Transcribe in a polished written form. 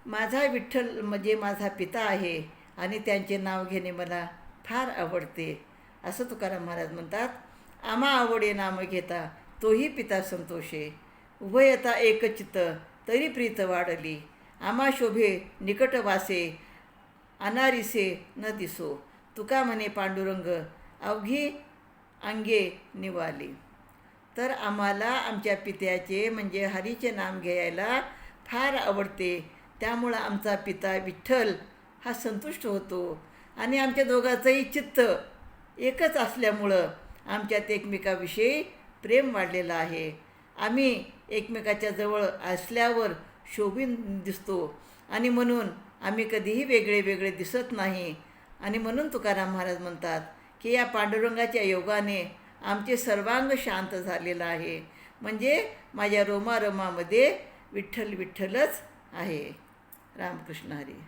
माझा विठ्ठल म्हणजे माझा पिता आहे आणि त्यांचे नाव घेणे मला फार आवडते, असं तुकाराम महाराज म्हणतात. आम्हा आवडे नाम घेता तोही पिता संतोषे, उभयता एकचित्त तरी प्रीत वाढली, आम्हा शोभे निकट वासे अनारिसे न दिसो, तुका म्हणे पांडुरंग अवघी अंगे निवाली. तर आम्हाला आमच्या पित्याचे म्हणजे हरीचे नाम घ्यायला फार आवडते. त्यामुळं आमचा पिता विठ्ठल हा संतुष्ट होतो आणि आमच्या दोघांचंही चित्त एकच असल्यामुळं आमच्यात एकमेकाविषयी प्रेम वाढलेलं आहे. आम्ही एकमेकाच्या जवळ असल्यावर शोभून दिसतो आणि म्हणून आम्ही कधीही वेगळे वेगळे दिसत नाही. आणि म्हणून तुकाराम महाराज म्हणतात की या पांडुरंगाच्या योगाने आमचे सर्वांग शांत झालेलं आहे. म्हणजे माझ्या रोमारोमामध्ये विठ्ठल विठ्ठलच आहे. रामकृष्ण हरी.